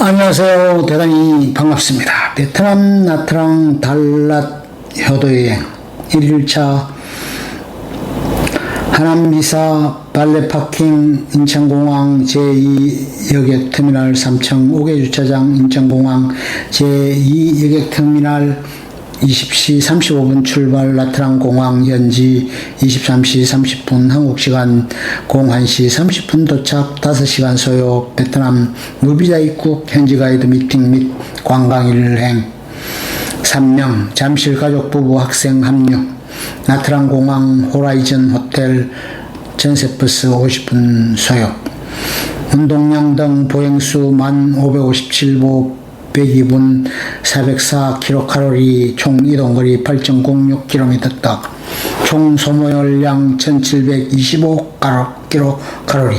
안녕하세요. 대단히 반갑습니다. 베트남 나트랑 달랏 효도여행 1일차 하남미사 발레파킹 인천공항 제2여객터미널 3층 5개 주차장 인천공항 제2여객터미널 20시 35분 출발 나트랑공항 현지 23시 30분 한국시간 01시 30분 도착 5시간 소요 베트남 무비자 입국 현지 가이드 미팅 및 관광 일행 3명 잠실 가족 부부 학생 합류 나트랑공항 호라이즌 호텔 전세버스 50분 소요 운동량 등 보행수 1557보 102분 404kcal 총 이동거리 8.06km 총 소모열량 1725kcal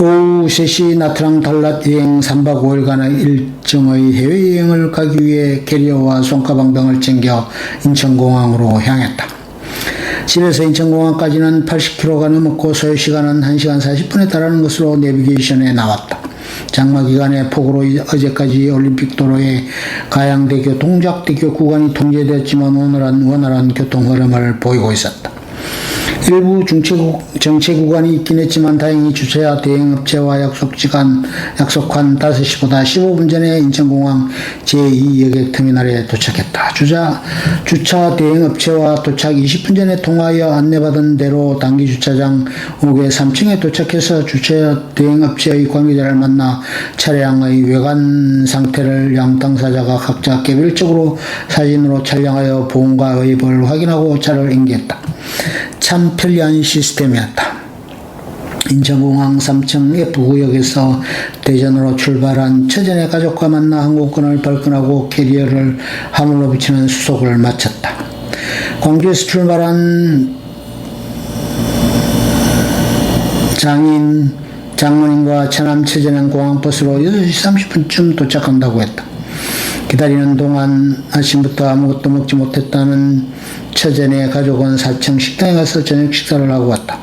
오후 3시 나트랑 달랏 여행 3박 5일간의 일정의 해외여행을 가기 위해 캐리어와 손가방 등을 챙겨 인천공항으로 향했다. 집에서 인천공항까지는 80km가 넘었고 소요시간은 1시간 40분에 달하는 것으로 내비게이션에 나왔다. 장마기간의 폭우로 어제까지 올림픽도로의 가양대교, 동작대교 구간이 통제되었지만 오늘은 원활한 교통 흐름을 보이고 있었다. 일부 정체 구간이 있긴 했지만 다행히 주차야 대행업체와 약속한 5시보다 15분 전에 인천공항 제2여객터미널에 도착했다. 주차 대행업체와 도착 20분 전에 통화하여 안내받은 대로 단기주차장 5개 3층에 도착해서 주차 대행업체의 관계자를 만나 차량의 외관 상태를 양 당사자가 각자 개별적으로 사진으로 촬영하여 보험과 의입을 확인하고 차를 인계했다. 참 편리한 시스템이었다. 인천공항 3층 F구역에서 대전으로 출발한 처전의 가족과 만나 항공권을 발권하고 캐리어를 하물로 붙이는 수속을 마쳤다. 광주에서 출발한 장모님과 처남 처전행 공항버스로 6시 30분쯤 도착한다고 했다. 기다리는 동안 아침부터 아무것도 먹지 못했다는 처전의 가족은 4층 식당에 가서 저녁 식사를 하고 왔다.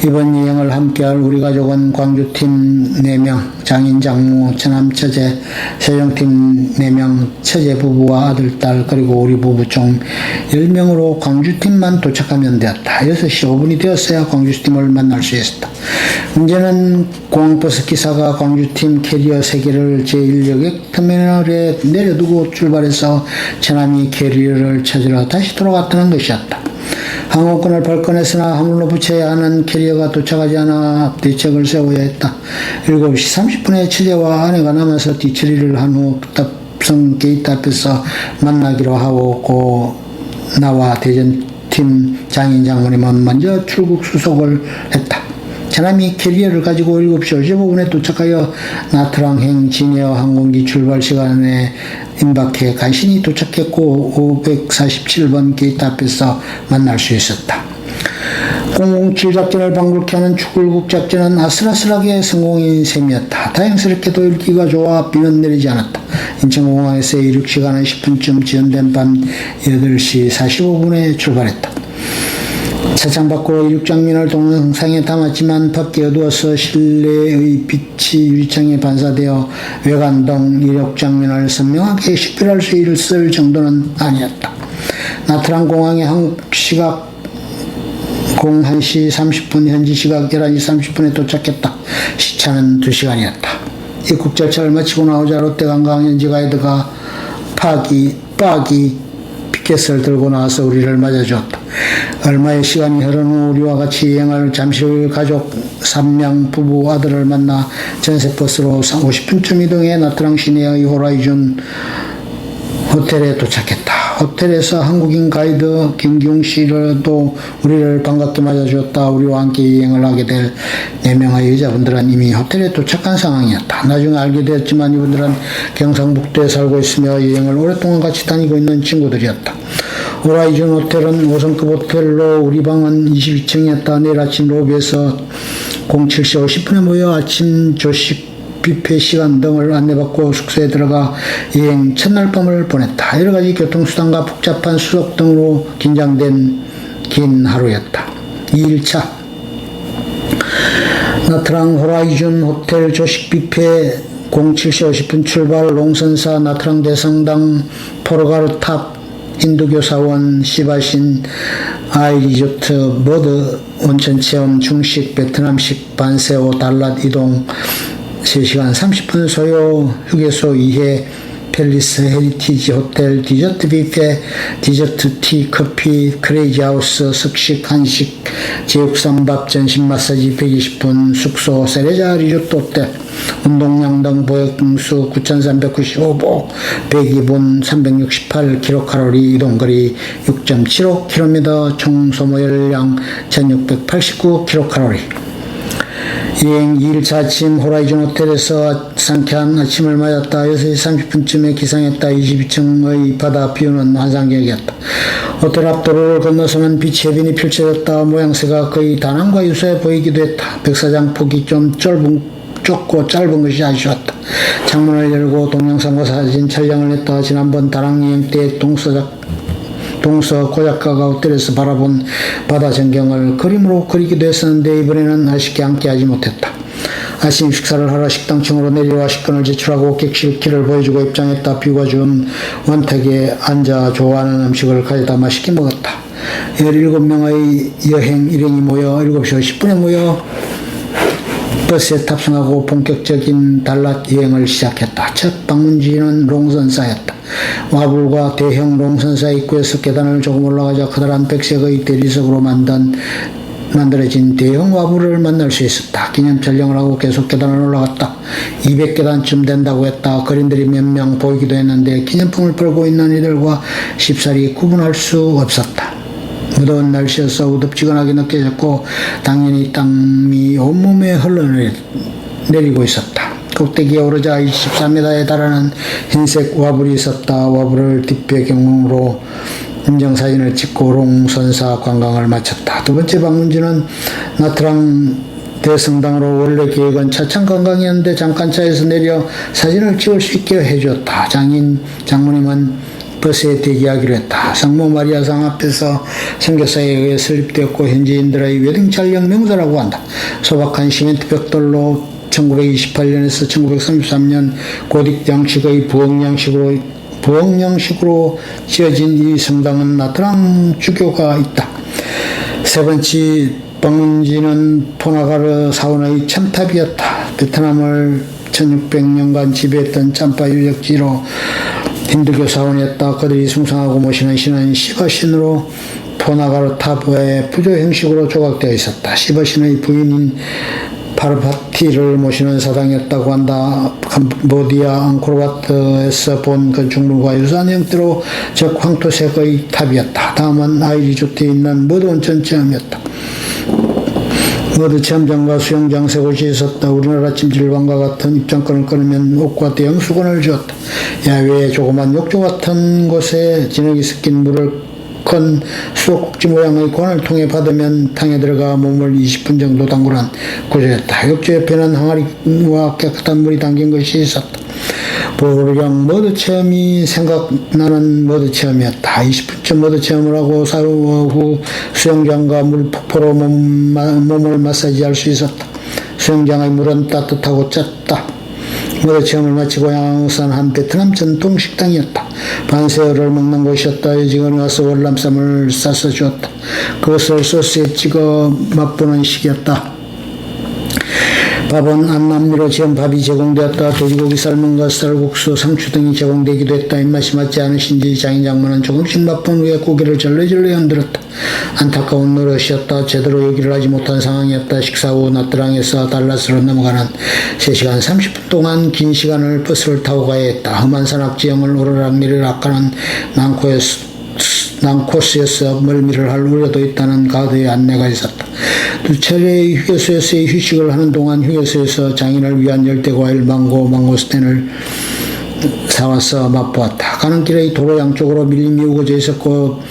이번 여행을 함께할 우리 가족은 광주팀 4명, 장인, 장모, 처남, 처제, 세종팀 4명, 처제 부부와 아들, 딸, 그리고 우리 부부 총 10명으로 광주팀만 도착하면 되었다. 6시 5분이 되었어야 광주팀을 만날 수 있었다. 문제는 공항버스 기사가 광주팀 캐리어 3개를 제1여객터미널에 내려두고 출발해서 처남이 캐리어를 찾으러 다시 돌아갔다는 것이었다. 항공권을 발권했으나 하물로 붙여야 하는 캐리어가 도착하지 않아 대책을 세워야 했다. 7시 30분에 처제와 아내가 남아서 뒤처리를 한 후 답성 게이트 앞에서 만나기로 하고 나와 대전팀 장인 장모님은 먼저 출국 수속을 했다. 처남이 캐리어를 가지고 7시 55분에 도착하여 나트랑행 진에어 항공기 출발 시간에 임박해 간신히 도착했고 547번 게이트 앞에서 만날 수 있었다. 007 작전을 방불케 하는 출국 작전은 아슬아슬하게 성공인 셈이었다. 다행스럽게도 일기가 좋아 비는 내리지 않았다. 인천공항에서의 이륙 시간은 10분쯤 지연된 밤 8시 45분에 출발했다. 차창 밖으로 이륙 장면을 동영상에 담았지만 밖이 어두워서 실내의 빛이 유리창에 반사되어 외관 등 이륙 장면을 선명하게 식별할 수 있을 정도는 아니었다. 나트랑 공항에 한국 시각 01시 30분, 현지 시각 11시 30분에 도착했다. 시차는 2시간이었다. 입국 절차를 마치고 나오자 롯데관광 현지 가이드가 빠기 피켓을 들고 나와서 우리를 맞아주었다. 얼마의 시간이 흐른 후 우리와 같이 여행할 잠실 가족 3명 부부 아들을 만나 전세버스로 50분쯤 이동해 나트랑 시내의 호라이즌 호텔에 도착했다. 호텔에서 한국인 가이드 김기웅 씨도 우리를 반갑게 맞아주었다. 우리와 함께 여행을 하게 될 4명의 여자분들은 이미 호텔에 도착한 상황이었다. 나중에 알게 되었지만 이분들은 경상북도에 살고 있으며 여행을 오랫동안 같이 다니고 있는 친구들이었다. 호라이즌 호텔은 5성급 호텔로 우리 방은 22층이었다. 내일 아침 로비에서 07시 50분에 모여 아침 조식 뷔페 시간 등을 안내받고 숙소에 들어가 여행 첫날 밤을 보냈다. 여러가지 교통수단과 복잡한 수속 등으로 긴장된 긴 하루였다. 2일차 나트랑 호라이즌 호텔 조식 뷔페 07시 50분 출발 롱선사 나트랑 대성당 포르가르 탑 힌두교 사원 시바신 아이리조트 머드 온천 체험 중식 베트남식 반세오 달랏 이동 3시간 30분 소요 휴게소 2회 팰리스 헤리티지 호텔 디저트 뷔페 디저트 티 커피 크레이지 하우스 석식 한식 제육삼밥 전신 마사지 120분 숙소 세레자 리조트 호텔 운동량 등 보행수 9,395보 102분 368kcal 이동거리 6.75km 총 소모열량 1,689kcal 여행 2일차 아침 호라이즌 호텔에서 상쾌한 아침을 맞았다. 6시 30분쯤에 기상했다. 22층의 바다 뷰는 환상적이었다. 호텔 앞 도로를 건너서는 빛의 해변이 펼쳐졌다. 모양새가 거의 다낭과 유사해 보이기도 했다. 백사장 폭이 좀 좁고 짧은 것이 아쉬웠다. 창문을 열고 동영상과 사진 촬영을 했다. 지난번 다낭 여행 때 동서 고작가가 호텔에서 바라본 바다 전경을 그림으로 그리기도 했었는데 이번에는 아쉽게 함께하지 못했다. 아침 식사를 하러 식당층으로 내려와 식권을 제출하고 객실 키를 보여주고 입장했다. 뷰가 좋은 원택에 앉아 좋아하는 음식을 가져다 맛있게 먹었다. 17명의 여행 일행이 모여 7시 50분에 모여 버스에 탑승하고 본격적인 달랏 여행을 시작했다. 첫 방문지는 롱선사였다. 와불과 대형 롱선사 입구에서 계단을 조금 올라가자 커다란 백색의 대리석으로 만들어진 대형 와불을 만날 수 있었다. 기념 촬영을 하고 계속 계단을 올라갔다. 200계단쯤 된다고 했다. 그림들이 몇 명 보이기도 했는데 기념품을 풀고 있는 이들과 쉽사리 구분할 수 없었다. 무더운 날씨여서 우덥지근하게 느껴졌고 당연히 땀이 온몸에 흘러내리고 있었다. 꼭대기에 오르자 24m에 달하는 흰색 와불이 있었다. 와불을 뒷배경으로 인정사진을 찍고 롱선사 관광을 마쳤다. 두 번째 방문지는 나트랑 대성당으로 원래 계획은 차창 관광이었는데 잠깐 차에서 내려 사진을 찍을 수 있게 해주었다. 장모님은 버스에 대기하기로 했다. 성모 마리아상 앞에서 선교사에 의해 설립되었고 현지인들의 웨딩 촬영 명소라고 한다. 소박한 시멘트 벽돌로 1928년에서 1933년 고딕 양식의 부엌양식으로 지어진 이 성당은 나트랑 주교가 있다. 세 번째 방문지는 포나가르 사원의 첨탑이었다. 베트남을 1600년간 지배했던 짬바 유적지로 힌두교 사원이었다. 그들이 숭상하고 모시는 신은 시바신으로 포나가르 탑의 부조 형식으로 조각되어 있었다. 시바신의 부인인 파르바티를 모시는 사당이었다고 한다. 캄보디아 앙코르와트에서 본 건축물과 유사한 형태로 즉 황토색의 탑이었다. 다음은 아이리조트에 있는 머드 온천 체험이었다. 머드 체험장과 수영장 세 곳이 있었다. 우리나라 찜질방과 같은 입장권을 끊으면 옷과 대형 수건을 주었다. 야외에 조그만 욕조 같은 곳에 진흙이 섞인 물을 큰 수도꼭지 모양의 관을 통해 받으면 탕에 들어가 몸을 20분 정도 담그는 구조였다. 욕조 옆에는 항아리와 깨끗한 물이 담긴 것이 있었다. 보령 머드 체험이 생각나는 머드 체험이었다. 20분쯤 머드 체험을 하고 사유 후 수영장과 물 폭포로 몸을 마사지할 수 있었다. 수영장의 물은 따뜻하고 짰다. 머드 체험을 마치고 양산 한 베트남 전통 식당이었다. 반새우를 먹는 곳이었다. 여직원이 와서 월남쌈을 싸서 주었다. 그것을 소스에 찍어 맛보는 식이었다. 밥은 안남미로 지은 밥이 제공되었다. 돼지고기 삶은 것, 쌀국수, 상추 등이 제공되기도 했다. 입맛이 맞지 않으신지 장인 장모는 조금씩 맛본 후에 고개를 절레절레 흔들었다. 안타까운 노릇이었다. 제대로 요기를 하지 못한 상황이었다. 식사 후 나트랑에서 달랏으로 넘어가는 3시간 30분 동안 긴 시간을 버스를 타고 가야 했다. 험한 산악지형을 오르락내리락 가는 난코스에서 멀미를 할 우려도 있다는 가드의 안내가 있었다. 두 차례의 휴게소에서의 휴식을 하는 동안 휴게소에서 장인을 위한 열대과일 망고스텐을 사와서 맛보았다. 가는 길의 도로 양쪽으로 밀림이 우거져 있었고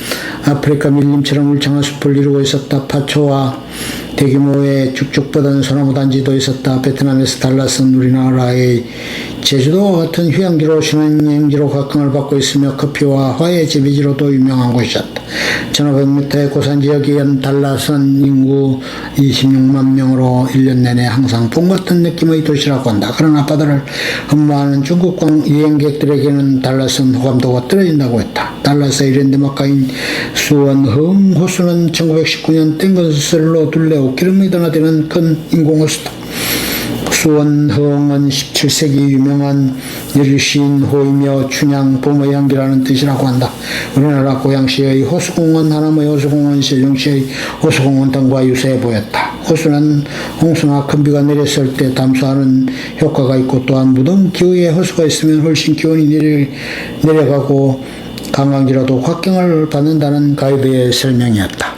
아프리카 밀림처럼 울창한 숲을 이루고 있었다. 파초와 대규모의 쭉쭉 뻗은 소나무 단지도 있었다. 베트남에서 달랏은 우리나라의 제주도와 같은 휴양지로 신혼여행지로 각광을 받고 있으며 커피와 화훼 재배지로도 유명한 곳이었다. 1500m의 고산 지역이 연 달라선 인구 26만 명으로 1년 내내 항상 봄 같은 느낌의 도시라고 한다. 그러나 바다를 흠모하는 중국 여행객들에게는 달라선 호감도가 떨어진다고 했다. 달라스 아일랜드마카인 수원흥 호수는 1919년 땡것을로 둘레 5km나 되는 큰 인공호수다. 수원흥은 17세기 유명한 여주시인호이며 춘향 봄의 향기라는 뜻이라고 한다. 우리나라 고양시의 호수공원, 하남의 호수공원, 세종시의 호수공원 등과 유사해 보였다. 호수는 홍수나 큰 비가 내렸을 때 담수하는 효과가 있고 또한 무더운 기후에 호수가 있으면 훨씬 기온이 내려가고 관광지로도 곽경을 받는다는 가이드의 설명이었다.